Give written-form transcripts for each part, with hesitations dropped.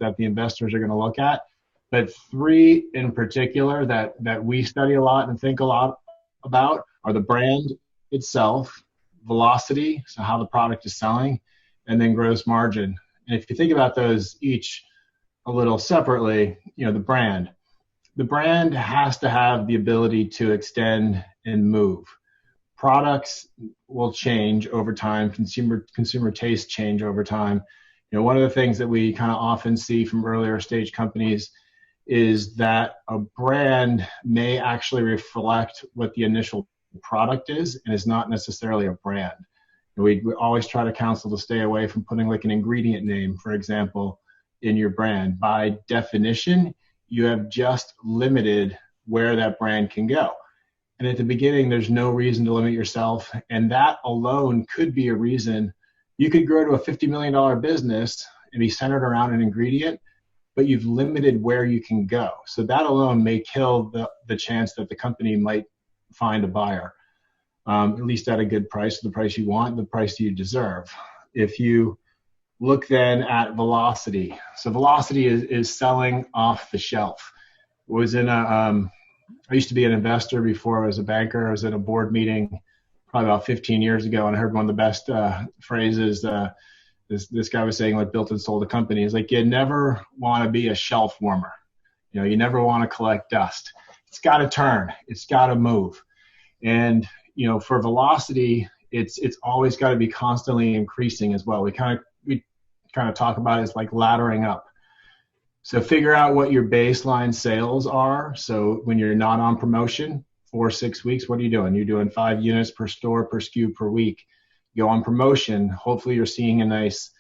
that the investors are going to look at. But three in particular that we study a lot and think a lot about are the brand itself, velocity, so how the product is selling, and then gross margin. And if you think about those each a little separately, the brand has to have the ability to extend and move. Products will change over time. Consumer tastes change over time. One of the things that we kind of often see from earlier stage companies is that a brand may actually reflect what the initial product is and is not necessarily a brand. We always try to counsel to stay away from putting like an ingredient name, for example, in your brand. By definition, you have just limited where that brand can go. And at the beginning, there's no reason to limit yourself. And that alone could be a reason you could grow to a $50 million business and be centered around an ingredient, but you've limited where you can go. So that alone may kill the chance that the company might find a buyer, at least at a good price, the price you want, the price you deserve. If you look then at velocity. So velocity is selling off the shelf. I used to be an investor before I was a banker. I was at a board meeting probably about 15 years ago, and I heard one of the best phrases this guy was saying, like, built and sold a company. Is like, you never want to be a shelf warmer. You never want to collect dust. It's got to turn. It's got to move. And, for velocity, it's always got to be constantly increasing as well. We kind of talk about it as like laddering up. So figure out what your baseline sales are. So when you're not on promotion, 4 or 6 weeks, what are you doing? You're doing 5 units per store, per SKU per week. You go on promotion, hopefully you're seeing a nice,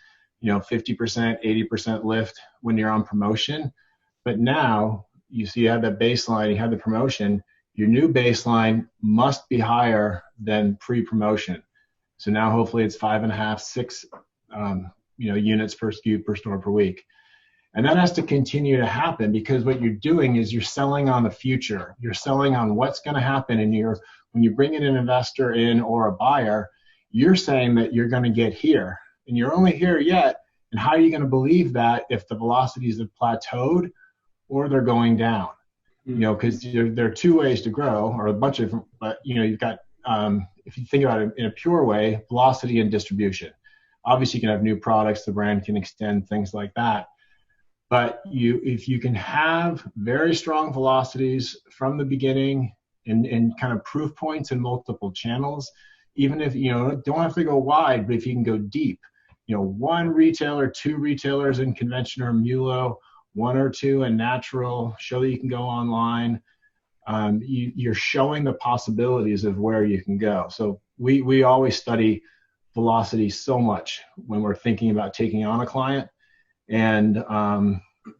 50%, 80% lift when you're on promotion. But now you have that baseline, you have the promotion, your new baseline must be higher than pre-promotion. So now hopefully it's 5.5, 6, units per SKU per store per week. And that has to continue to happen, because what you're doing is you're selling on the future. You're selling on what's going to happen. And when you bring in an investor in or a buyer, you're saying that you're going to get here, and you're only here yet. And how are you going to believe that if the velocities have plateaued or they're going down? Because there are two ways to grow, or a bunch of different, but you've got, if you think about it in a pure way, velocity and distribution. Obviously you can have new products, the brand can extend, things like that. But if you can have very strong velocities from the beginning and kind of proof points in multiple channels, even if don't have to go wide, but if you can go deep, 1 retailer, 2 retailers in convention or MULO, 1 or 2 in natural, show that you can go online. You're showing the possibilities of where you can go. So we always study velocity so much when we're thinking about taking on a client. And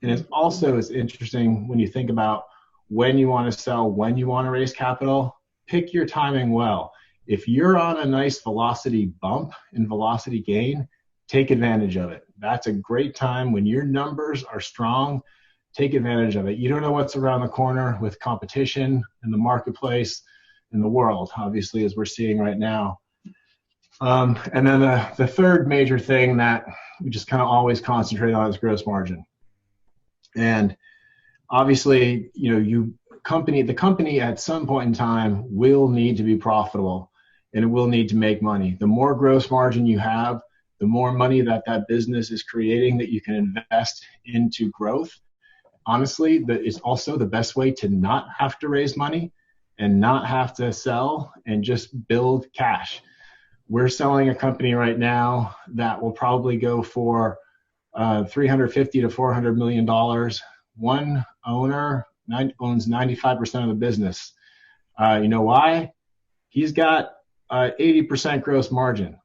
it's also is interesting when you think about when you want to sell, when you want to raise capital, pick your timing well. If you're on a nice velocity bump and velocity gain, take advantage of it. That's a great time when your numbers are strong. Take advantage of it. You don't know what's around the corner with competition in the marketplace, in the world, obviously, as we're seeing right now. And then the third major thing that we just kind of always concentrate on is gross margin. And obviously, the company at some point in time will need to be profitable, and it will need to make money. The more gross margin you have, the more money that business is creating that you can invest into growth. Honestly, that is also the best way to not have to raise money and not have to sell and just build cash. We're selling a company right now that will probably go for $350 to $400 million. One owner owns 95% of the business. You know why? He's got 80% gross margin,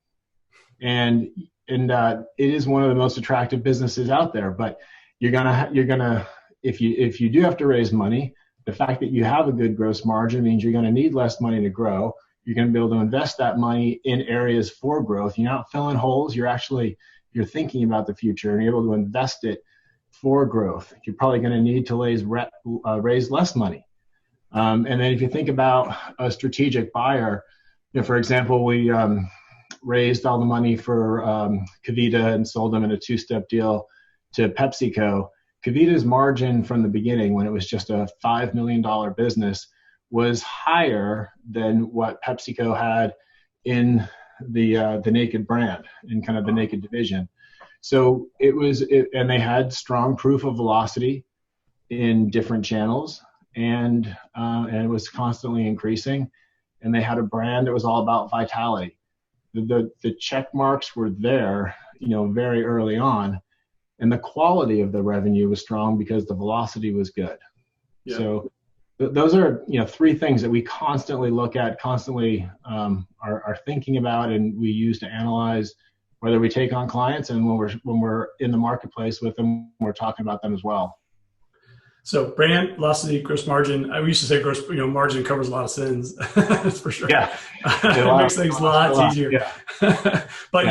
and it is one of the most attractive businesses out there. But you're gonna if you do have to raise money, the fact that you have a good gross margin means you're going to need less money to grow. You're going to be able to invest that money in areas for growth. You're not filling holes. You're thinking about the future, and you're able to invest it for growth. You're probably going to need to raise less money. And then if you think about a strategic buyer, for example, we raised all the money for Kavita and sold them in a 2-step deal to PepsiCo, Kavita's margin from the beginning, when it was just a $5 million business, was higher than what PepsiCo had in the Naked brand, in kind of the Naked division. So and they had strong proof of velocity in different channels, and it was constantly increasing. And they had a brand that was all about vitality. The check marks were there, very early on, and the quality of the revenue was strong because the velocity was good. Yeah. So those are three things that we constantly look at, constantly are thinking about, and we use to analyze whether we take on clients, and when we're in the marketplace with them, we're talking about them as well. So brand, velocity, gross margin. I used to say margin covers a lot of sins. That's for sure. Yeah. It makes things a lot easier. Yeah. But